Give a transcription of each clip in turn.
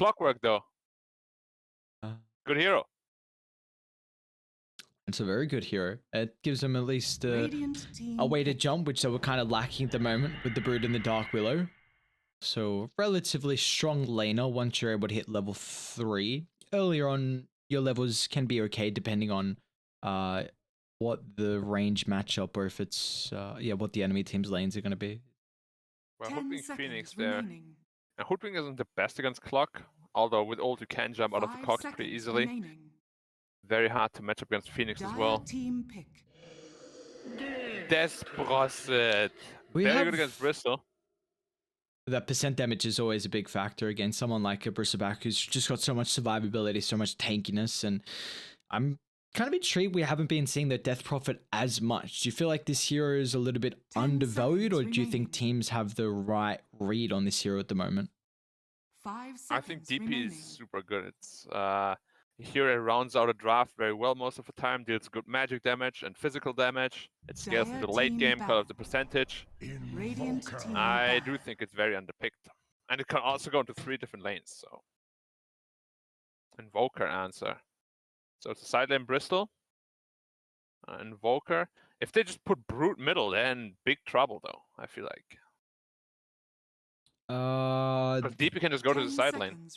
Clockwork though. Good hero. It's a very good hero. It gives them at least a way to jump, which they were kind of lacking at the moment with the Brood and the Dark Willow. So relatively strong laner once you're able to hit level 3. Earlier on, your levels can be okay depending on what the range matchup or if it's what the enemy team's lanes are going to be. We're Hoodwink Phoenix there. And Hoodwink isn't the best against Clock, although with ult you can jump out of the Cox pretty easily. Very hard to match up against Phoenix as well. Desbrosset. Very good against Bristol. That percent damage is always a big factor against someone like a Bristleback who's just got so much survivability, so much tankiness, and I'm kind of intrigued we haven't been seeing the Death Prophet as much. Do you feel like this hero is a little bit undervalued, or do you think teams have the right read on this hero at the moment? I think DP is super good. It's a hero that rounds out a draft very well most of the time, deals good magic damage and physical damage. It scales in the late game because of the percentage. I do think it's very underpicked. And it can also go into 3 different lanes, so. Invoker answer. So it's a side lane Bristol. Invoker. If they just put Brute middle, they're in big trouble though, I feel like. Because DP can just go to the side lane.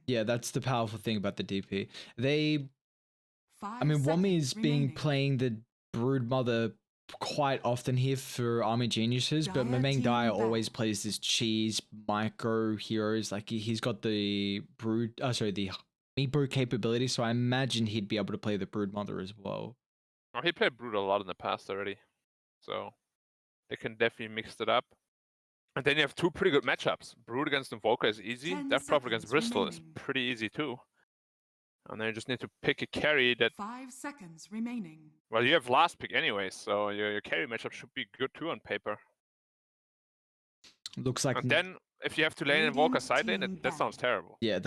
Yeah, that's the powerful thing about the DP. I mean, Wami is playing the Brood Mother quite often here for Army Geniuses, but Mameng Dai always plays this cheese micro heroes. Like he's got the the Meat Brood capability, so I imagine he'd be able to play the Brood Mother as well. Oh, he played Brood a lot in the past already, so they can definitely mix it up. And then you have 2 pretty good matchups. Brood against Invoker is easy. Death Prophet against Bristol is pretty easy too. And then you just need to pick a carry that... 5 seconds remaining. Well, you have last pick anyway, so your carry matchup should be good too on paper. Looks like... And then, if you have to lane Invoker side lane, that sounds terrible. Yeah,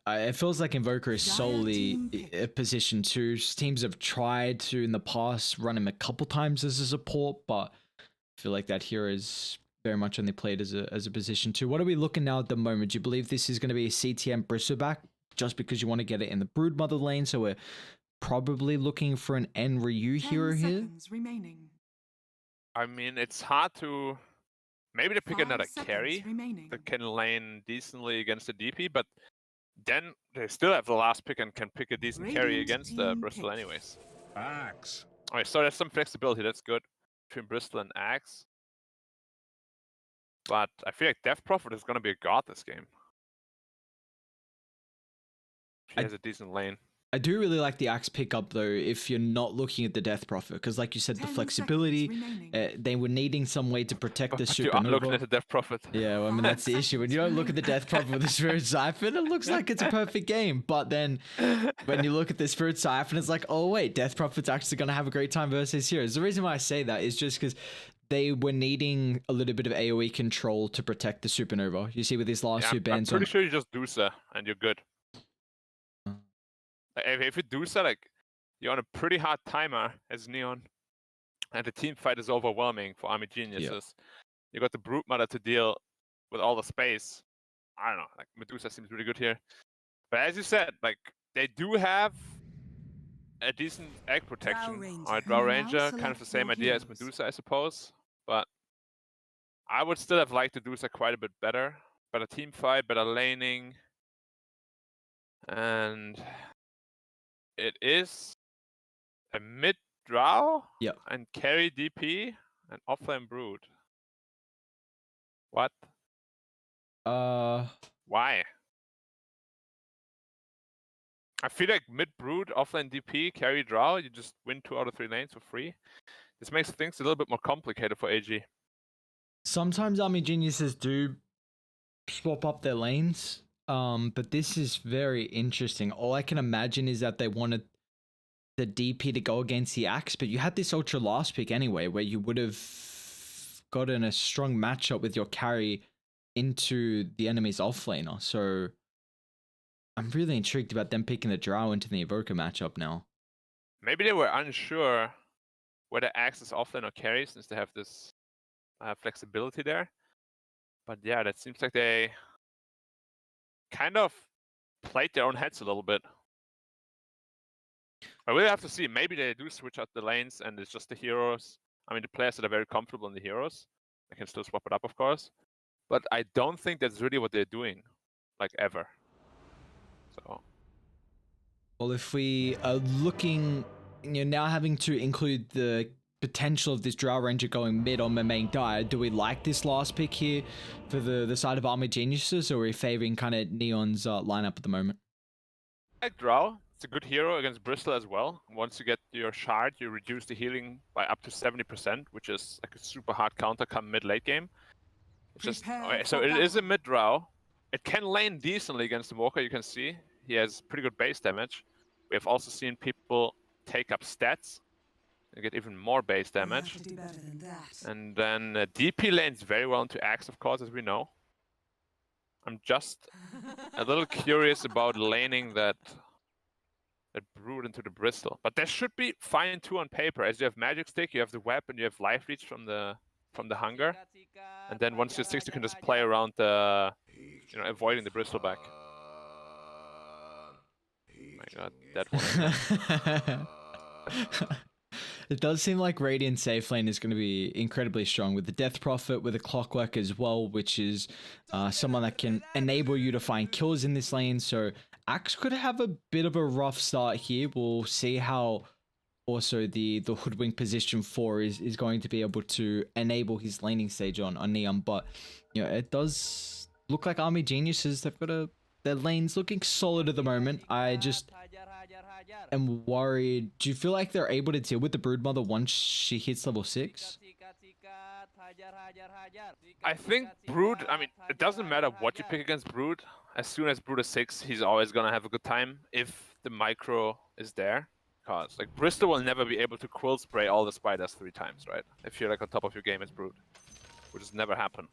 it feels like Invoker is solely a position 2. Teams have tried to, in the past, run him a couple times as a support, but I feel like that hero is very much only played as a position 2. What are we looking now at the moment? Do you believe this is going to be a CTM Bristleback just because you want to get it in the Brood Mother lane? So we're probably looking for an N Ryu hero here. I mean, it's hard to... Maybe they pick another carry that can lane decently against the DP, but then they still have the last pick and can pick a decent carry against Bristol anyways. Axe. Alright, so there's some flexibility, that's good, between Bristol and Axe. But I feel like Death Prophet is going to be a god this game. She has a decent lane. I do really like the Axe pickup though, if you're not looking at the Death Prophet, because like you said, the flexibility, they were needing some way to protect the Supernova. You are looking at the Death Prophet. Yeah, well, I mean, that's the issue. When you don't look at the Death Prophet with the Spirit Siphon, it looks like it's a perfect game. But then when you look at the Spirit Siphon, it's like, oh wait, Death Prophet's actually going to have a great time versus heroes. The reason why I say that is just because they were needing a little bit of AoE control to protect the Supernova. You see with these last 2 bans. I'm pretty sure you just do so and you're good. If you do so, like, you're on a pretty hard timer as Neon, and the team fight is overwhelming for Army Geniuses. Yeah. You got the Brute Mother to deal with all the space. I don't know, like, Medusa seems really good here. But as you said, like, they do have a decent egg protection. Alright, Drow Ranger, kind of the same idea as Medusa, I suppose. But I would still have liked Medusa quite a bit better. Better team fight, better laning. And... it is a mid Drow and carry DP and offlane Brood. What? Why? I feel like mid Brood, offlane DP, carry Drow, you just win 2 out of 3 lanes for free. This makes things a little bit more complicated for AG. Sometimes Army Geniuses do swap up their lanes. But this is very interesting. All I can imagine is that they wanted the DP to go against the Axe, but you had this ultra last pick anyway, where you would have gotten a strong matchup with your carry into the enemy's offlaner. So I'm really intrigued about them picking the Drow into the Evoker matchup now. Maybe they were unsure whether Axe is offlane or carry, since they have this flexibility there. But yeah, that seems like they kind of played their own heads a little bit. I really have to see. Maybe they do switch out the lanes and it's just the heroes. I mean, the players that are very comfortable in the heroes, they can still swap it up, of course. But I don't think that's really what they're doing, like, ever. So. Well, if we are looking, now having to include the potential of this Drow Ranger going mid on the main dire, do we like this last pick here for the side of Army Geniuses, or are we favoring kind of Neon's lineup at the moment? I like Drow. It's a good hero against Bristol as well. Once you get your shard, you reduce the healing by up to 70%, which is like a super hard counter come mid-late game. It's just okay, so it is a mid Drow. It can lane decently against the Walker, you can see. He has pretty good base damage. We have also seen people take up stats and get even more base damage. And then DP lanes very well into Axe, of course, as we know. I'm just a little curious about laning that Brood into the Bristol. But that should be fine too on paper. As you have Magic Stick, you have the Web, and you have Life Leech from the Hunger. And then once you're 6, you can just play around the, avoiding the Bristol back. Oh my god, that one. It does seem like Radiant safe lane is going to be incredibly strong with the Death Prophet, with the Clockwork as well, which is someone that can enable you to find kills in this lane. So Axe could have a bit of a rough start here. We'll see how also the Hoodwink position 4 is going to be able to enable his laning stage on Neon. But it does look like Army Geniuses, they've got their lanes looking solid at the moment. I just am worried. Do you feel like they're able to deal with the Broodmother once she hits level 6? I think Brood, I mean, it doesn't matter what you pick against Brood. As soon as Brood is 6, he's always going to have a good time if the micro is there. Because, like, Bristol will never be able to quill spray all the spiders 3 times, right? If you're, like, on top of your game as Brood. Which has never happened.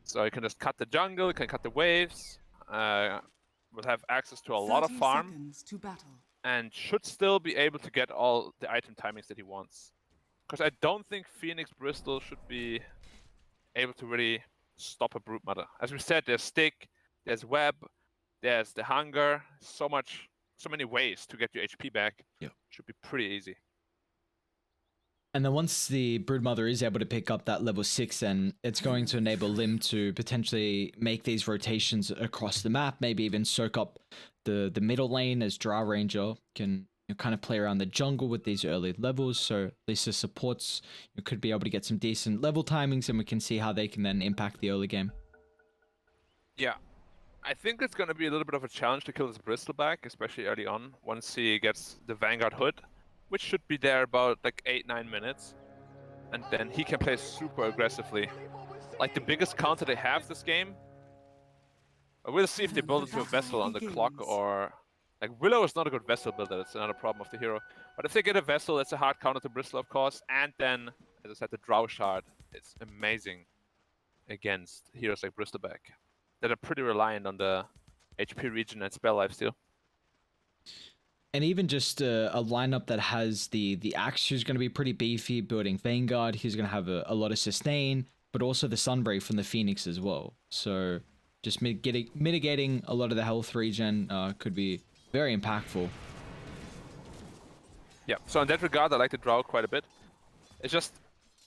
So you can just cut the jungle, you can cut the waves. Will have access to a lot of farm. And should still be able to get all the item timings that he wants. Because I don't think Phoenix Bristol should be able to really stop a Broodmother. As we said, there's Stick, there's Web, there's the Hunger. So many ways to get your HP back. Yep. Should be pretty easy. And then once the Broodmother is able to pick up that level 6, then it's going to enable Lim to potentially make these rotations across the map, maybe even soak up the middle lane, as Drow Ranger can kind of play around the jungle with these early levels. So at least the supports could be able to get some decent level timings, and we can see how they can then impact the early game. Yeah. I think it's going to be a little bit of a challenge to kill this Bristol back, especially early on, once he gets the Vanguard Hood, which should be there about like 8-9 minutes. And then he can play super aggressively. Like the biggest counter they have this game. We'll see if they build into a vessel on the clock, or... Like, Willow is not a good vessel builder, that's another problem of the hero. But if they get a vessel, that's a hard counter to Bristol, of course. And then, as I said, the Drow Shard. It's amazing against heroes like Bristleback that are pretty reliant on the HP regen and spell lifesteal. And even just a lineup that has the Axe, who's going to be pretty beefy, building Vanguard. He's going to have a lot of sustain, but also the Sunbreak from the Phoenix as well. So just mitigating a lot of the health regen could be very impactful. Yeah, so in that regard, I like the Drow quite a bit. It's just,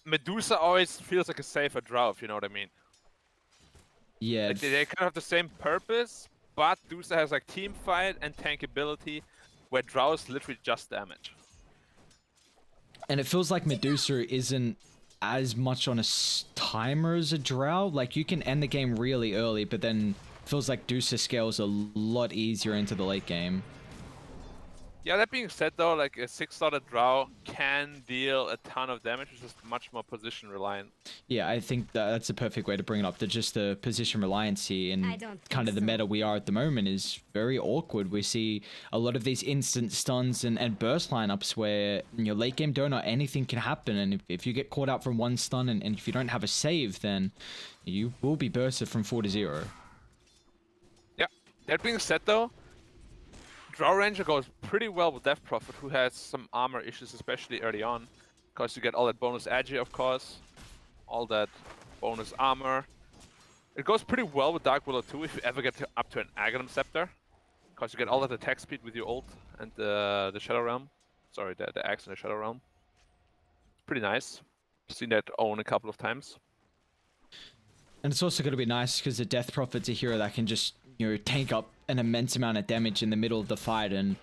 Medusa always feels like a safer Drow, if you know what I mean. Yeah. Like, they kind of have the same purpose, but Medusa has like team fight and tankability, where Drow is literally just damage. And it feels like Medusa isn't as much on a timer as a Drow. Like, you can end the game really early, but then feels like Medusa scales a lot easier into the late game. Yeah, that being said though, like a 6-slotted Drow can deal a ton of damage, which is much more position reliant. Yeah, I think that's a perfect way to bring it up. That just the position reliancy and kind of the meta we are at the moment is very awkward. We see a lot of these instant stuns and burst lineups where in your late game donut, anything can happen. And if you get caught out from one stun and if you don't have a save, then you will be bursted from 4 to 0. Yeah, that being said though, Drow Ranger goes pretty well with Death Prophet, who has some armor issues, especially early on. Because you get all that bonus agi, of course. All that bonus armor. It goes pretty well with Dark Willow too, if you ever get up to an Aghanim Scepter. because you get all of the attack speed with your ult and the Shadow Realm. Sorry, the axe and the Shadow Realm. Pretty nice. Seen that own a couple of times. And it's also going to be nice because the Death Prophet's a hero that can just, you know, tank up an immense amount of damage in the middle of the fight and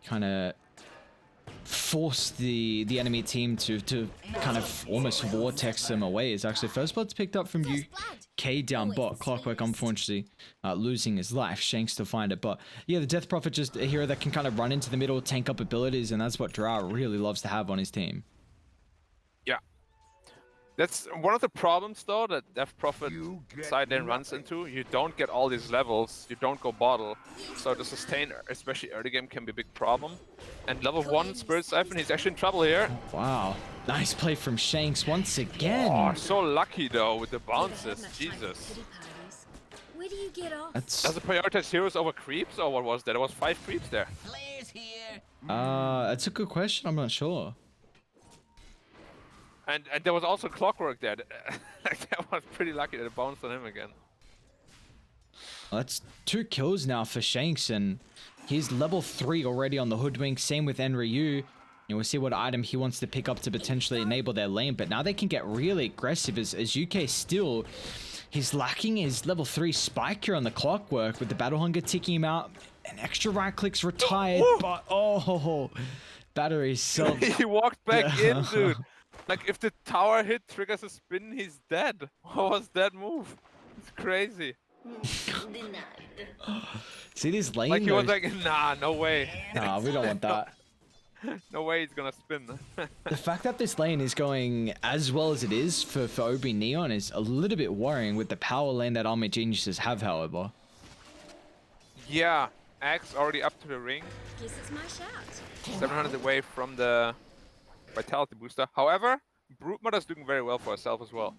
kind of force the enemy team to kind of almost vortex them away. Is actually first blood's picked up from UK down bot. Clockwork unfortunately losing his life. Shanks to find it, but yeah, the Death Prophet just a hero that can kind of run into the middle, tank up abilities, and that's what Drow really loves to have on his team. Yeah. That's one of the problems, though, that Death Prophet side lane runs into. You don't get all these levels, you don't go bottle, so the sustain, especially early game, can be a big problem. And level 1 Spirit Siphon, he's actually in trouble here. Wow, nice play from Shanks once again. Oh, so lucky, though, with the bounces. Jesus. Where do you get off? That's Does it prioritize heroes over creeps, or what was that? There was 5 creeps there. that's a good question. I'm not sure. And there was also Clockwork there. Like, that was pretty lucky that it bounced on him again. Well, that's 2 kills now for Shanks, and he's level 3 already on the Hoodwink. Same with Enryu. We'll see what item he wants to pick up to potentially enable their lane, but now they can get really aggressive as UK still, he's lacking his level 3 spike here on the Clockwork with the Battle Hunger ticking him out. An extra right click's retired, but oh, battery's so... He walked back in, dude. Like, if the tower hit triggers a spin, he's dead. What was that move? It's crazy. See this lane? Like, he was like, nah, no way. Nah, we don't want that. No way he's gonna spin. The fact that this lane is going as well as it is for OB.Neon is a little bit worrying with the power lane that Army Geniuses have, however. Yeah, Axe already up to the ring. Guess it's my shout. 700 away from the Vitality booster. However, Broodmother's doing very well for herself as well.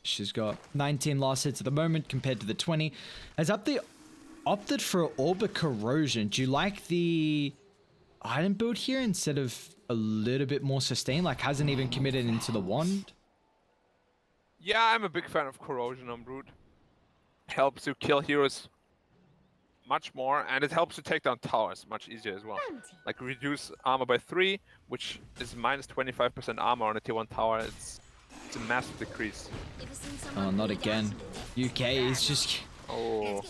She's got 19 last hits at the moment compared to the 20. Has opted for Orb Corrosion. Do you like the item build here instead of a little bit more sustain? Like, hasn't even committed into the wand? Yeah, I'm a big fan of Corrosion on Brood. Helps you kill heroes much more, and it helps you take down towers much easier as well. Like, reduce armor by 3, which is minus 25% armor on a tier 1 tower. It's a massive decrease. Oh, not again. UK is just... Oh.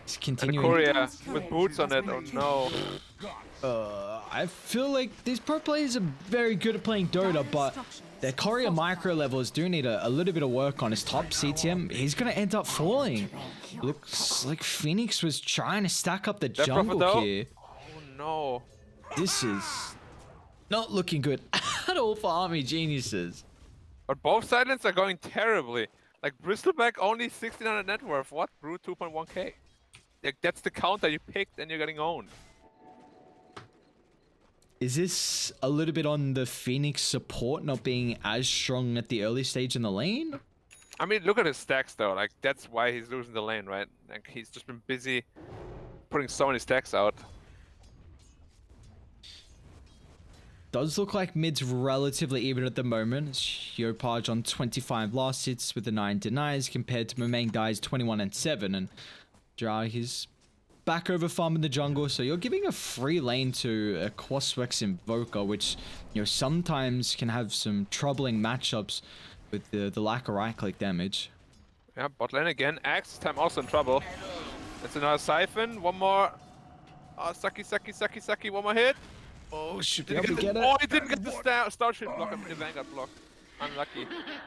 It's And continuing. Korea with boots on it, oh no. I feel like these pro players are very good at playing Dota, but their Korea micro levels do need a little bit of work on his top CTM. He's going to end up falling. Looks like Phoenix was trying to stack up the jungle here. Oh no. This is not looking good at all for Army Geniuses. But both sidelines are going terribly. Like, Bristleback only 1600 net worth. What? Brood 2.1k. Like, that's the counter you picked and you're getting owned. Is this a little bit on the Phoenix support not being as strong at the early stage in the lane? I mean, look at his stacks though. Like, that's why he's losing the lane, right? Like, he's just been busy putting so many stacks out. Does look like mid's relatively even at the moment. Yopaj on 25 last hits with the 9 denies compared to Momang Dai's 21 and 7. And Drag is back over farm in the jungle. So you're giving a free lane to a Quaswex Invoker, which, you know, sometimes can have some troubling matchups with the lack of right click damage. Yeah, bot lane again. Axe this time also in trouble. That's another Siphon. One more. Oh, sucky. One more hit. Oh, should be Didn't able to get it. Oh, he didn't get the Starship block and the Vanguard block. Unlucky.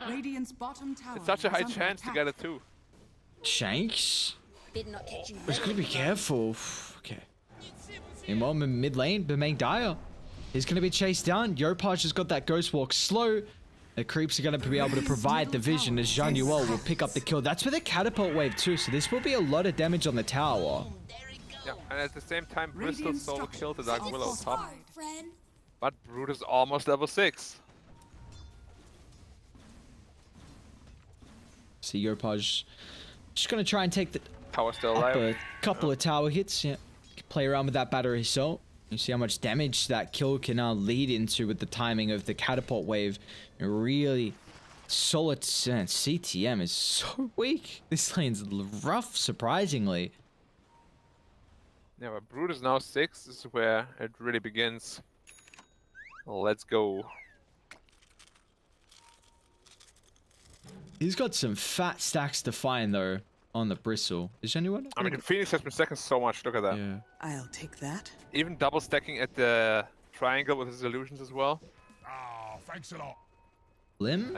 Radiant's bottom tower It's such a high is under chance to attack. get it too. Shanks? Better not catch you. Just gotta be careful. Okay. Meanwhile, mid lane, Bemang Dyer is gonna be chased down. Yopaj has got that Ghost Walk slow. The creeps are gonna be able to provide the vision as Zhang Yuel will pick up the kill. That's with a catapult wave too, so this will be a lot of damage on the tower. Yeah, and at the same time, Bristol Radiant solo structures killed the Dark are Willow on top. Friend. But Brood is almost level 6. See Yopaj just gonna try and take the Tower still up alive. a couple of tower hits. Yeah, play around with that battery assault. You see how much damage that kill can now lead into with the timing of the catapult wave. Really solid CTM is so weak. This lane's rough, surprisingly. Yeah, but Brood is now 6. This is where it really begins. Let's go. He's got some fat stacks to find though on the bristle. Is anyone? I mean, Phoenix has been second so much. Look at that. Yeah. I'll take that. Even double stacking at the triangle with his illusions as well. Ah, thanks a lot. Lim?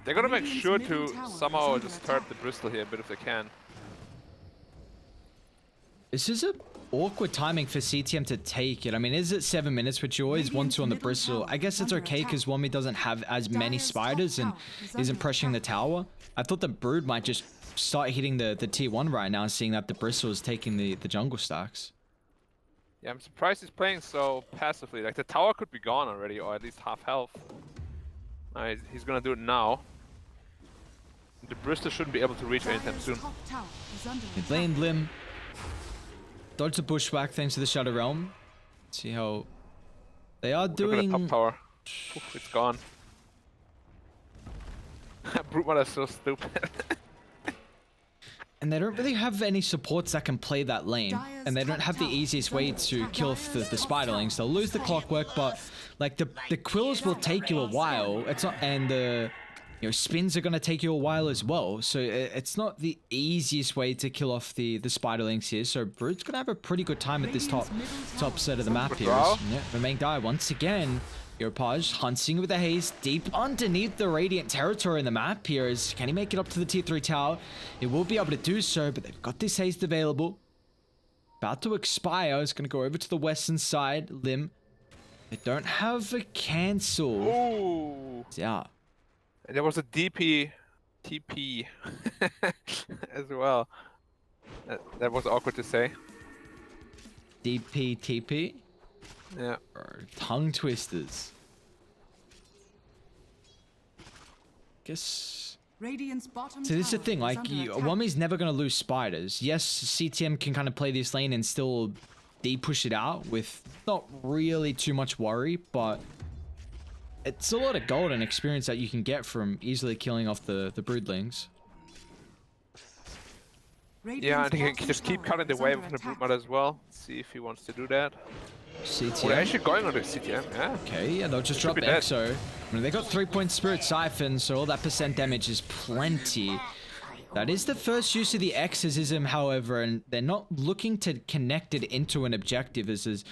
They're gonna make Radiant's sure middle to tower is somehow under disturb attack. the Bristol here a bit if they can. This is a awkward timing for CTM to take it. I mean, is it 7 minutes, which you always want to on the Radiant's bristle? middle I guess it's tower okay under because Wami doesn't have as many Dire's top spiders and tower is isn't under pressuring the attack. tower. I thought the Brood might just start hitting the T1 right now, seeing that the bristle is taking the jungle stacks. Yeah, I'm surprised he's playing so passively. Like, the tower could be gone already, or at least half health. He's gonna do it now. The Bristol shouldn't be able to reach anytime Dire's soon. top tower is under He attack. blamed Lim. Dodged a bushwhack thanks to the Shadow Realm. See how they are Look at the top doing. tower. Oof, it's gone. Brute Mother is so stupid. And they don't really have any supports that can play that lane. And they don't have the easiest way to kill off the spiderlings. They'll lose the clockwork, but like the quills will take you a while. It's not, and the spins are gonna take you a while as well. So it's not the easiest way to kill off the spiderlings here. So Brute's gonna have a pretty good time at this top set of the map here. Draw. Yeah, Remain Die once again. Yopaj hunting with the haze deep underneath the Radiant territory in the map here. Can he make it up to the tier 3 tower? He will be able to do so, but they've got this haste available. About to expire. It's going to go over to the western side. Lim. They don't have a cancel. Ooh. Yeah. And there was a DP TP as well. That was awkward to say. DP, TP. Yeah. Tongue twisters. Guess. Radiant's bottom So this is the tower thing, like, under attack. Wami's never going to lose spiders. Yes, CTM can kind of play this lane and still de-push it out with not really too much worry, but it's a lot of gold and experience that you can get from easily killing off the broodlings. Yeah, and he can bottom just keep tower cutting the is wave under from the Brute attack. Mother as well. See if he wants to do that. Oh, they're CTM. actually going on the CTM, yeah. Okay, yeah, they'll just Should drop be dead. Exo. I mean, they got 3-point Spirit Siphon, so all that percent damage is plenty. That is the first use of the exorcism, however, and they're not looking to connect it into an objective as there's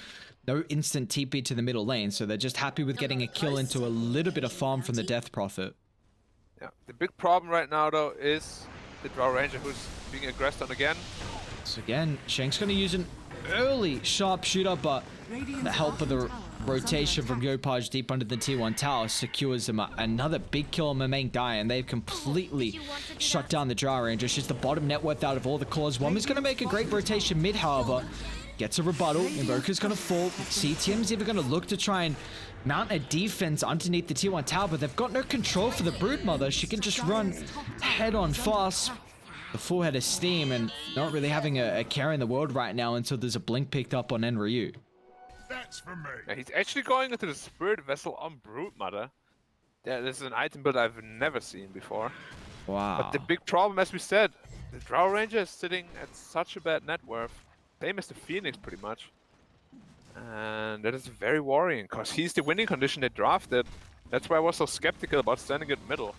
no instant TP to the middle lane, so they're just happy with getting a kill into a little bit of farm from the Death Prophet. Yeah. The big problem right now, though, is the Drow Ranger who's being aggressed on again. So again, Shank's going to use an early sharpshooter, but the help of the rotation from Yopaj deep under the T1 tower secures him another big kill on Remain Die, and they've completely shut down the Drow Ranger. She's the bottom net worth out of all the cores. Woman's going to make a great rotation mid, however. Gets a rebuttal. Invoker's going to fall. CTM's even going to look to try and mount a defense underneath the T1 tower, but they've got no control for the Broodmother. She can just run head on fast. The full head of steam and not really having a care in the world right now until there's a blink picked up on Enryu. That's for me. Yeah, he's actually going into the Spirit Vessel on Brute Mother. Yeah, this is an item build I've never seen before. Wow. But the big problem, as we said, the Drow Ranger is sitting at such a bad net worth. Same as the Phoenix, pretty much. And that is very worrying, because he's the winning condition they drafted. That's why I was so skeptical about standing at middle.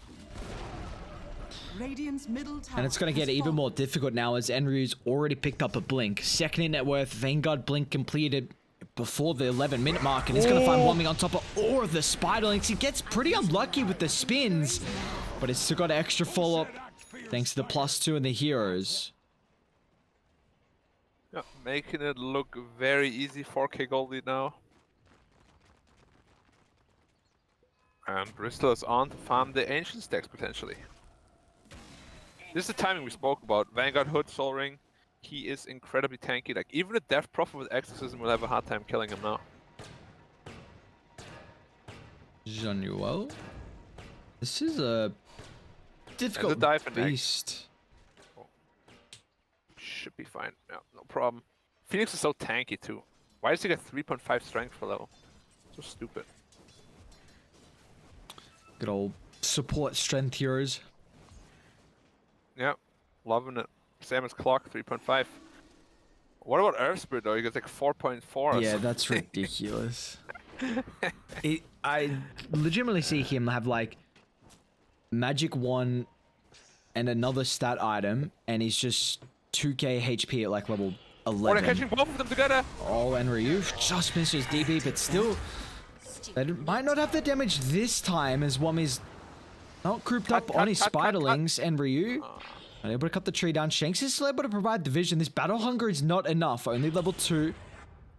Radiant's middle tower And it's going to get has even fallen. more difficult now as Enryu's already picked up a blink. Second in net worth, Vanguard blink completed before the 11-minute mark, and he's going to find Wami on top of all of the Spiderlings. He gets pretty unlucky with the spins, but it's still got extra follow-up thanks to the +2 and the heroes. Yeah, making it look very easy 4K gold lead now. And Bristol is on to farm the Ancient stacks potentially. This is the timing we spoke about. Vanguard Hood, Soul Ring. He is incredibly tanky. Like, even a Death Prophet with Exorcism will have a hard time killing him now. Januel. This is a difficult dive and egg. beast. Should be fine. Yeah, no problem. Phoenix is so tanky too. Why does he get 3.5 strength per level? So stupid. Good old support strength heroes. Yeah, loving it. Same as Clock, 3.5. What about Earth Spirit though? You get like 4.4 or Yeah, something. that's ridiculous. I legitimately see him have like Magic 1 and another stat item, and he's just 2k HP at like level Oh, they're 11. catching both of them together. Oh, and Ryu just missed his DP, but still, they might not have the damage this time as Wami's not grouped up on his spiderlings, and Ryu unable to cut the tree down. Shanks is still able to provide the vision. This battle hunger is not enough. Only level 2.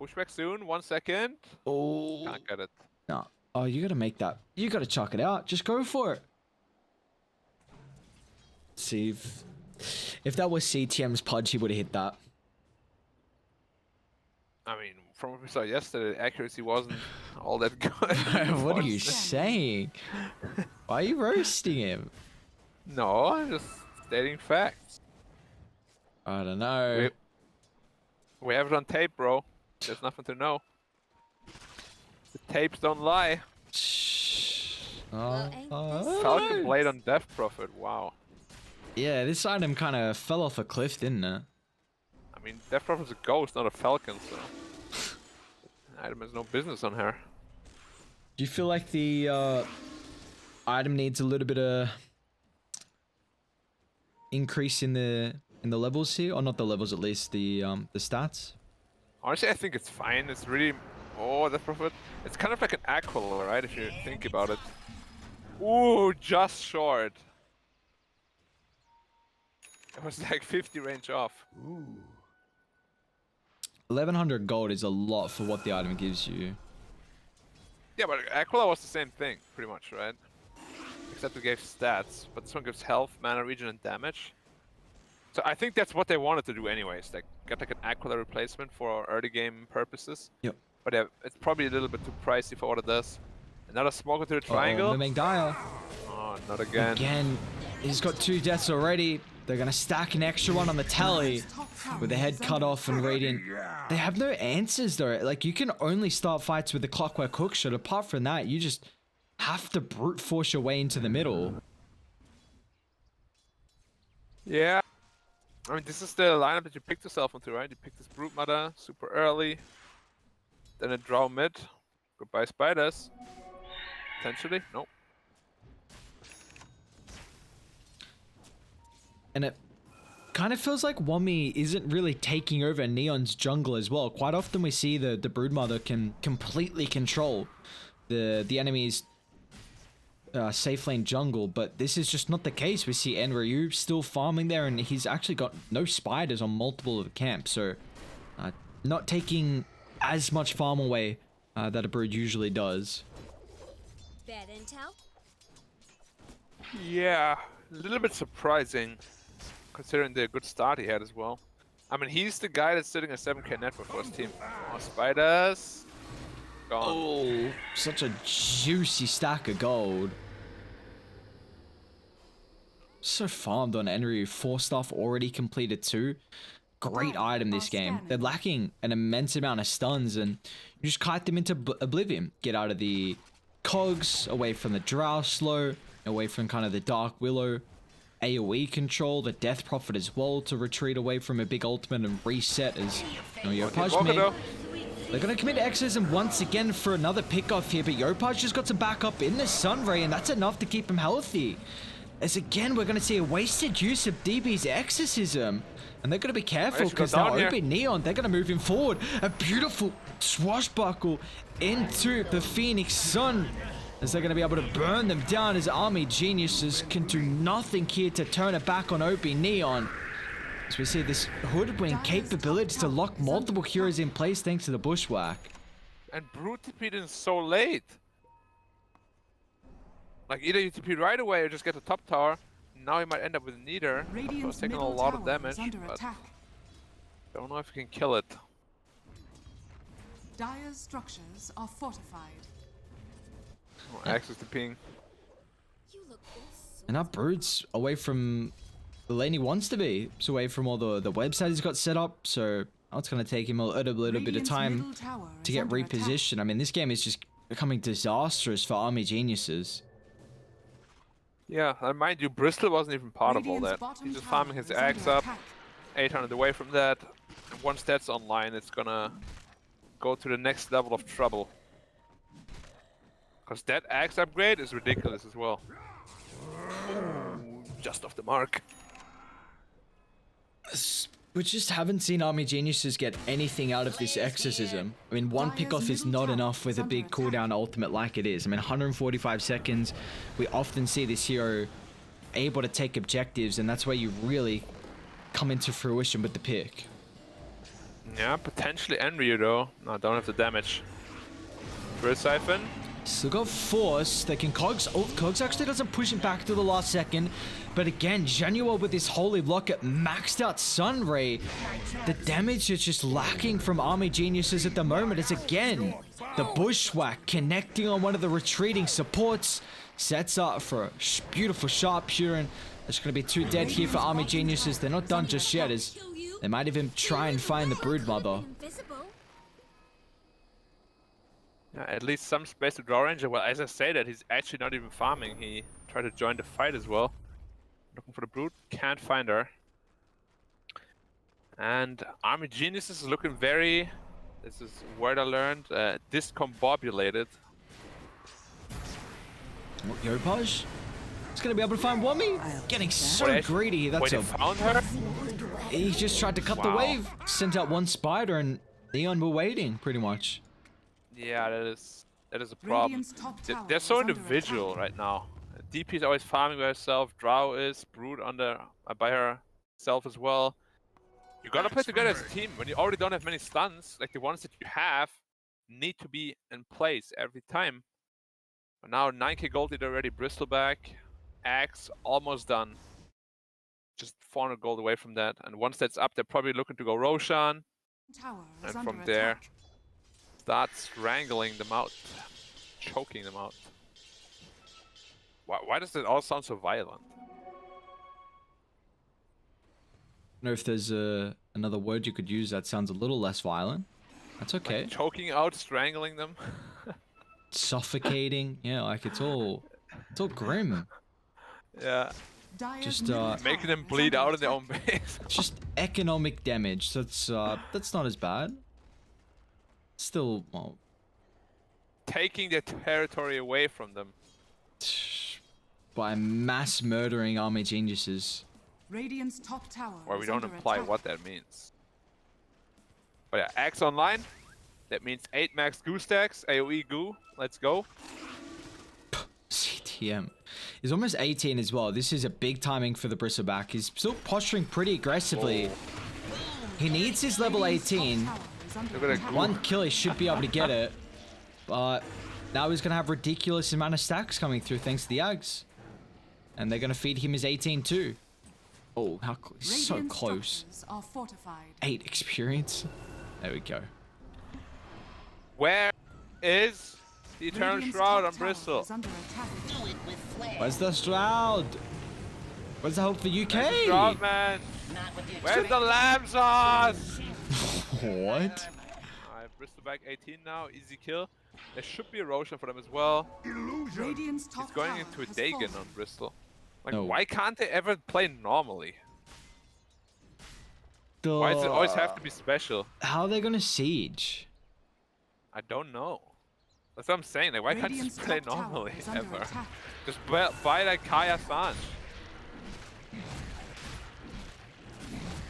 Pushback soon. 1 second. Oh, Can't get it. no. Oh, you gotta make that. You gotta chuck it out. Just go for it. See if that was CTM's Pudge, he would have hit that. I mean, from what we saw yesterday, the accuracy wasn't all that good. What are you saying? Why are you roasting him? No, I'm just stating facts. I don't know. We have it on tape, bro. There's nothing to know. The tapes don't lie. Well, ain't this Falcon Blade on Death Prophet. Wow. Yeah, this item kind of fell off a cliff, didn't it? I mean, Death Prophet's a ghost, not a falcon, so item has no business on her. Do you feel like the item needs a little bit of increase in the levels here, or not the levels, at least the stats? Honestly, I think it's fine. It's really Death Prophet. It's kind of like an Aquila, right? If you think about it. Ooh, just short. It was like 50 range off. 1100 gold is a lot for what the item gives you. Yeah, but Aquila was the same thing, pretty much, right? Except it gave stats, but this one gives health, mana regen, and damage. So I think that's what they wanted to do anyways, like get like an Aquila replacement for early game purposes. Yep. But yeah, it's probably a little bit too pricey for what it does. Another smoke into the triangle. Mimic Dire. Oh, not again. Again, he's got 2 deaths already. They're gonna stack an extra one on the tally with the head cut off and Radiant. They have no answers though. Like, you can only start fights with the Clockwork Hookshot. Apart from that, you just have to brute force your way into the middle. Yeah. I mean, this is the lineup that you picked yourself onto, right? You picked this Brute Mother super early. Then a draw mid. Goodbye spiders. Potentially? Nope. And it kind of feels like Wami isn't really taking over Neon's jungle as well. Quite often we see the Broodmother can completely control the enemy's safe lane jungle, but this is just not the case. We see Enryu still farming there, and he's actually got no spiders on multiple of the camps, so not taking as much farm away that a Brood usually does. bad intel? Yeah, a little bit surprising, considering the good start he had as well. I mean, he's the guy that's sitting at 7k net for first team. Oh, spiders. Gone. Oh, such a juicy stack of gold. So farmed on Enryu. 4 stuff already completed too. Great item this game. They're lacking an immense amount of stuns, and you just kite them into oblivion. Get out of the cogs, away from the Drow Slow, away from kind of the Dark Willow. AoE control, the Death Prophet as well, to retreat away from a big ultimate and reset as Yopaj they're going to commit exorcism once again for another pick-off here, but Yopaj just got some backup in the Sunray, and that's enough to keep him healthy. As again, we're going to see a wasted use of DB's exorcism. And they're going to be careful because now OB.Neon, they're going to move him forward. A beautiful swashbuckle into the Phoenix Sun, as they're going to be able to burn them down, as Army Geniuses can do nothing here to turn it back on OB.Neon. As we see this hoodwink capability to lock multiple heroes in place thanks to the bushwhack. And Brute TP'd in so late. Like, either you TP right away or just get the top tower. Now you might end up with neither. Radiant's taking a lot of damage, but don't know if you can kill it. Dire's structures are fortified. Oh, access to ping. You look awesome. And that Brood's away from the lane he wants to be. It's away from all the website he's got set up, so it's going to take him a little bit of time to get repositioned. I mean, this game is just becoming disastrous for Army Geniuses. Yeah, and mind you, Bristol wasn't even part of all that. He's just farming his axe up, 800 away from that, and once that's online, it's gonna go to the next level of trouble. Because that axe upgrade is ridiculous as well. Ooh, just off the mark. We just haven't seen Army Geniuses get anything out of this exorcism. I mean, one pickoff is not enough with a big cooldown ultimate like it is. I mean, 145 seconds. We often see this hero able to take objectives, and that's where you really come into fruition with the pick. Yeah, potentially Enryu though. No, don't have the damage. Burst Siphon. Still got Force. They can Cogs. Oh, Cogs actually doesn't push it back to the last second. But again, Genua with this Holy Locket maxed out Sunray. The damage is just lacking from Army Geniuses at the moment. It's again the Bushwhack connecting on one of the retreating supports. Sets up for a beautiful sharpshooter. And there's going to be 2 dead here for Army Geniuses. They're not done just yet, as they might even try and find the Broodmother. Yeah, at least some space to draw range. Well, as I say that, he's actually not even farming. He tried to join the fight as well. Looking for the Brood, can't find her. And Army Geniuses is looking very, this is a word I learned, discombobulated. Yopaj? He's gonna be able to find Wummy? Getting so greedy. That's Wait, he found her? He just tried to cut the wave, sent out one spider, and Neon were waiting, pretty much. Yeah, that is a problem. They're so individual right now. DP is always farming by herself. Drow is Brood by herself as well. You gotta play together as a team. When you already don't have many stuns, like the ones that you have, need to be in place every time. But now 9k gold lead already. Bristleback, Axe almost done. Just 400 gold away from that. And once that's up, they're probably looking to go Roshan. And from there, start strangling them out, choking them out. Why does it all sound so violent? I don't know if there's another word you could use that sounds a little less violent. That's okay. Like choking out, strangling them. Suffocating. Yeah, like it's all grim. Yeah. Just making them bleed out in their own base. Just economic damage. That's not as bad. Still, well, taking their territory away from them by mass murdering Army Geniuses. Radiant's top tower. Or we don't imply what that means. But yeah, Axe online. That means 8 max goo stacks. AoE goo. Let's go. CTM. He's almost 18 as well. This is a big timing for the Bristleback. He's still posturing pretty aggressively. Oh. He needs his level 18. One kill, he should be able to get it. But now he's going to have ridiculous amount of stacks coming through thanks to the Ags. And they're going to feed him his 18 too. Oh, how so close. 8 experience. There we go. Where is the Eternal Shroud on Bristol? Where's the Shroud? Where's the hope for UK? Where's the Shroud, man? Where's the lamb sauce? What? Alright, Bristleback 18 now, easy kill. There should be a Roshan for them as well. He's going into a Dagon on Bristol. Like, why can't they ever play normally? Why does it always have to be special? How are they gonna siege? I don't know. That's what I'm saying. Like, why can't you just play normally ever? Just buy like Kaya Sanj.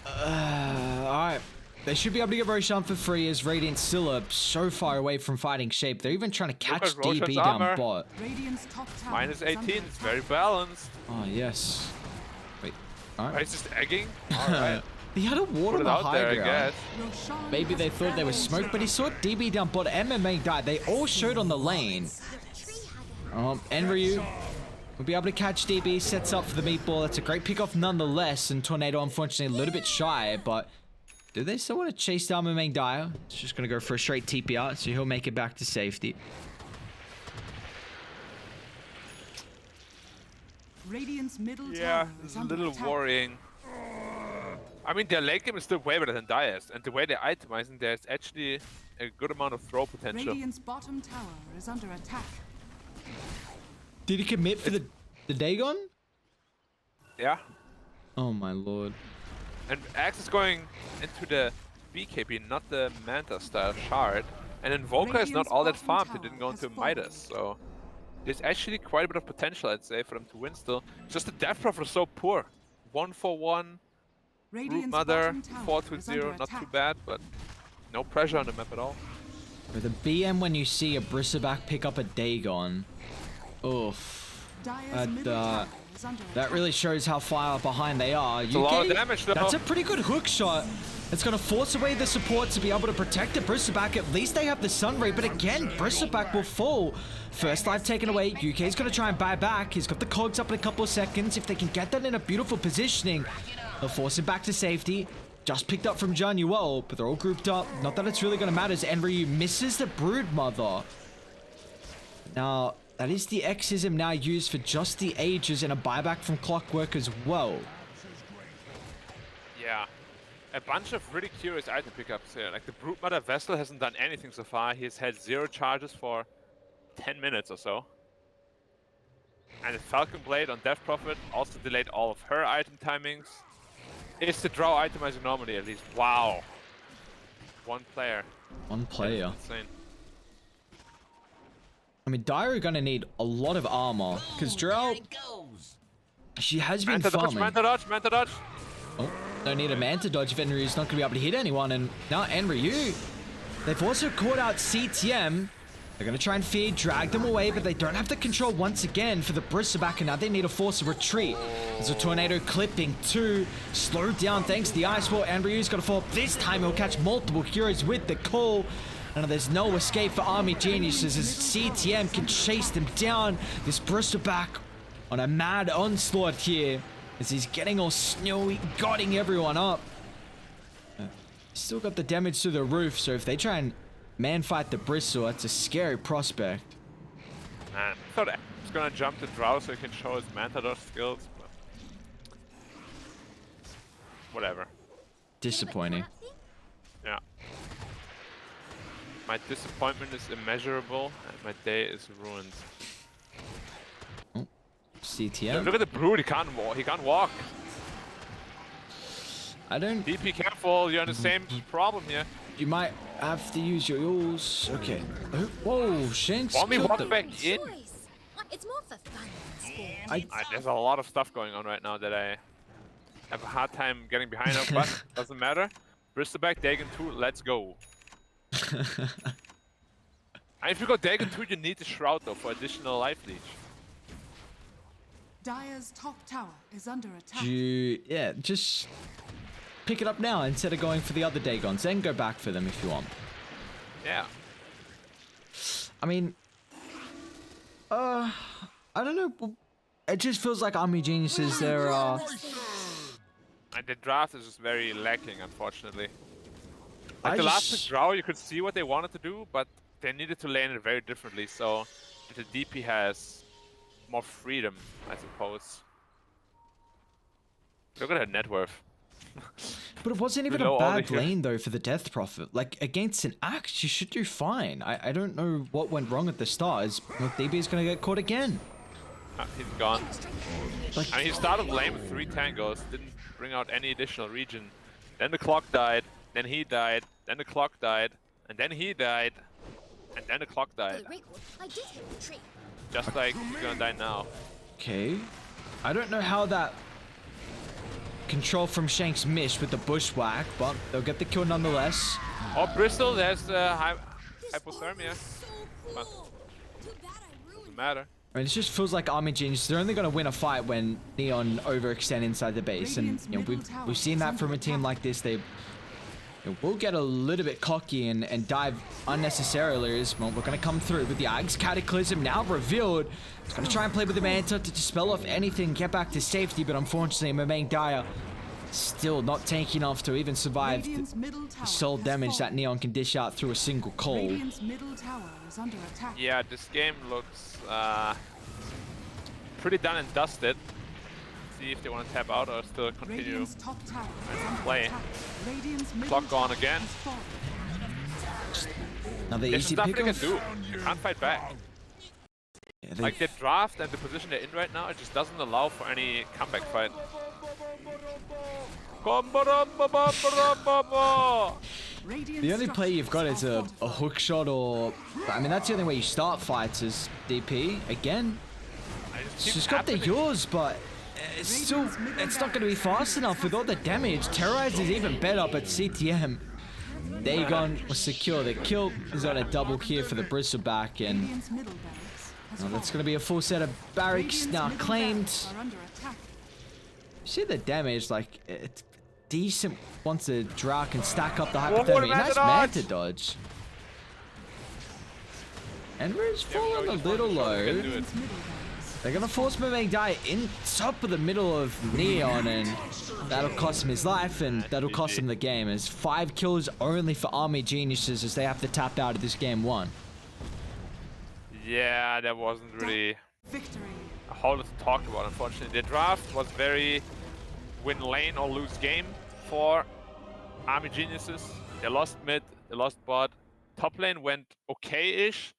Alright. They should be able to get Roshan for free as Radiant still are so far away from fighting shape. They're even trying to catch DB down bot. Minus 18, it's very balanced. Oh, yes. Wait. Alright. He's just egging? Alright. He had a ward on the Hydra. There, I guess. Maybe they thought they were smoked, but he saw DB down bot. MMA died. They all showed on the lane. Enryu will be able to catch DB. Sets up for the meatball. That's a great pick off nonetheless. And Tornado, unfortunately, a little bit shy, but do they still want to chase down MMA Dire? It's just going to go for a straight TP out, so he'll make it back to safety. Radiant's middle yeah, it's a little worrying. I mean, their late game is still way better than Dire's, and the way they're itemizing, there's actually a good amount of throw potential. Radiant's bottom tower is under attack. Did he commit for the Dagon? Yeah. Oh my lord. And Axe is going into the BKB, not the Manta style shard. And Invoker is not all that farmed, he didn't go into Midas, so there's actually quite a bit of potential, I'd say, for them to win still. Just the death profit is so poor. 1-for-1, Root Mother, 4-0, not too bad, but no pressure on the map at all. With a BM, when you see a Bristleback pick up a Dagon, oof. That really shows how far behind they are. It's a lot of damage though. That's a pretty good hook shot. It's going to force away the support to be able to protect the Bristleback. At least they have the Sun Ray, but again, Bristleback will fall. First life taken away. UK's going to try and buy back. He's got the cogs up in a couple of seconds. If they can get that in a beautiful positioning, they'll force him back to safety. Just picked up from Januel, but they're all grouped up. Not that it's really going to matter as Enryu misses the Brood Mother. Now, that is the Exism now used for just the ages and a buyback from Clockwork as well. Yeah. A bunch of really curious item pickups here. Like the Brood Mother Vessel hasn't done anything so far. He's had 0 charges for 10 minutes or so. And the Falcon Blade on Death Prophet also delayed all of her item timings. Is the draw itemizing normally at least? Wow. One player. One player. That's insane. I mean, Dire are going to need a lot of armor because Drow, she has been farming. Manta dodge, Manta dodge. Oh, don't need a Manta dodge if Enryu's not going to be able to hit anyone. And now Enryu, they've also caught out CTM. They're going to try and feed, drag them away, but they don't have the control once again for the Bristleback, and now they need to force a retreat. There's a Tornado clipping 2, slowed down thanks to the Ice Wall. Enryu's got to fall. This time he'll catch multiple heroes with the call. And there's no escape for Army Geniuses as CTM can chase them down. This Bristleback on a mad onslaught here as he's getting all snowy, godding everyone up. Still got the damage to the roof, so if they try and man fight the Bristle, that's a scary prospect. Man, I thought he's gonna jump to Drow so he can show his Mantador skills, but whatever. Disappointing. Yeah. My disappointment is immeasurable, and my day is ruined. Oh, CTM. Yeah, look at the Brood, he can't walk. I don't... DP careful, you're in the same problem here. You might have to use your ult. Okay. Oh, whoa, Shanks. Want me to walk back in? It's more for fun than sport. There's a lot of stuff going on right now that I have a hard time getting behind of, but doesn't matter. Bristleback, Dagon 2, let's go. And if you go Dagon 2, you need the Shroud though for additional life leech. Dire's top tower is under attack. Yeah, just pick it up now instead of going for the other Dagons. Then go back for them if you want. Yeah. I mean, I don't know. It just feels like Army Geniuses, they're, And the draft is just very lacking, unfortunately. Like the last pick Drow, you could see what they wanted to do, but they needed to lane it very differently, so the DP has more freedom, I suppose. Look at her net worth. But it wasn't even a bad lane, though, for the Death Prophet. Like, against an Axe, you should do fine. I don't know what went wrong at the start. DB is going to get caught again. He's gone. Like, I mean, he started lane with 3 tangos, didn't bring out any additional region. Then the clock died, then he died, then the clock died, and then he died, and then the clock died. Just like he's gonna die now. Okay. I don't know how that control from Shanks missed with the bushwhack, but they'll get the kill nonetheless. Oh, Bristol, there's hypothermia. But doesn't matter. I mean, it just feels like Army Genius, they're only going to win a fight when Neon overextend inside the base. And you know, we've seen that from a team like this. They will get a little bit cocky and dive unnecessarily as well. We're going to come through with the Axe Cataclysm now revealed. It's going to try and play with the Manta to dispel off anything, get back to safety. But unfortunately, Mamang Dire still not tanky enough to even survive the soul damage that Neon can dish out through a single call. Yeah, this game looks pretty done and dusted. See if they want to tap out or still continue and play. Clock gone again. Now the There's easy stuff pick they can do. You can't fight back. Yeah, like the draft and the position they're in right now, it just doesn't allow for any comeback fight. The only play you've got is a hook shot or... I mean, that's the only way you start fights as DP. Again, she's got the yours, but it's still... It's not going to be fast enough with all the damage. Terrorize is even better, but CTM... Dagon will secure the kill. He's on a double here for the bristleback, and that's going to be a full set of barracks now claimed. You see the damage, like, it's decent once the Drow can stack up the hypothermia. Nice Manta dodge. Enver's fallen a little low. They're going to force Mermaid die in top of the middle of Neon, and that'll cost him his life, and that'll cost him the game. As 5 kills only for Army Geniuses as they have to tap out of this game 1. Yeah, that wasn't really a whole lot to talk about, unfortunately. The draft was very win lane or lose game for Army Geniuses. They lost mid, they lost bot. Top lane went okay-ish.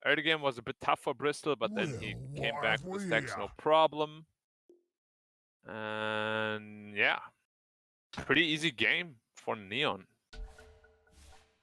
Early game was a bit tough for Bristol, but then he came back with the stacks, no problem. And yeah, pretty easy game for Neon.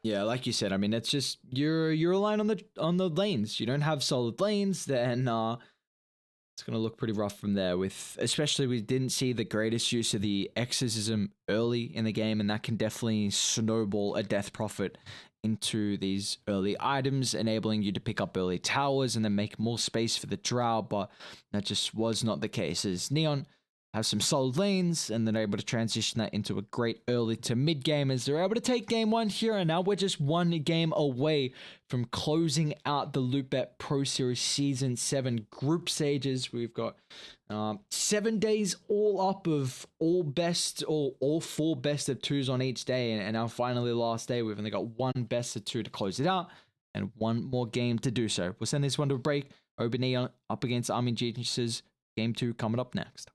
Yeah, like you said, I mean, it's just you're relying on the lanes. You don't have solid lanes, then it's gonna look pretty rough from there. With especially we didn't see the greatest use of the exorcism early in the game, and that can definitely snowball a death profit into these early items, enabling you to pick up early towers and then make more space for the Drow, but that just was not the case, as Neon have some solid lanes and then able to transition that into a great early to mid game as they're able to take game 1 here, and now we're just 1 game away from closing out the Lootbet Pro Series Season 7 group stages. We've got 7 days all up of all 4 best of 2s on each day, and now finally last day we've only got 1 best of 2 to close it out and 1 more game to do so. We'll send this one to a break. OB.Neon up against Army Geniuses. Game 2 coming up next.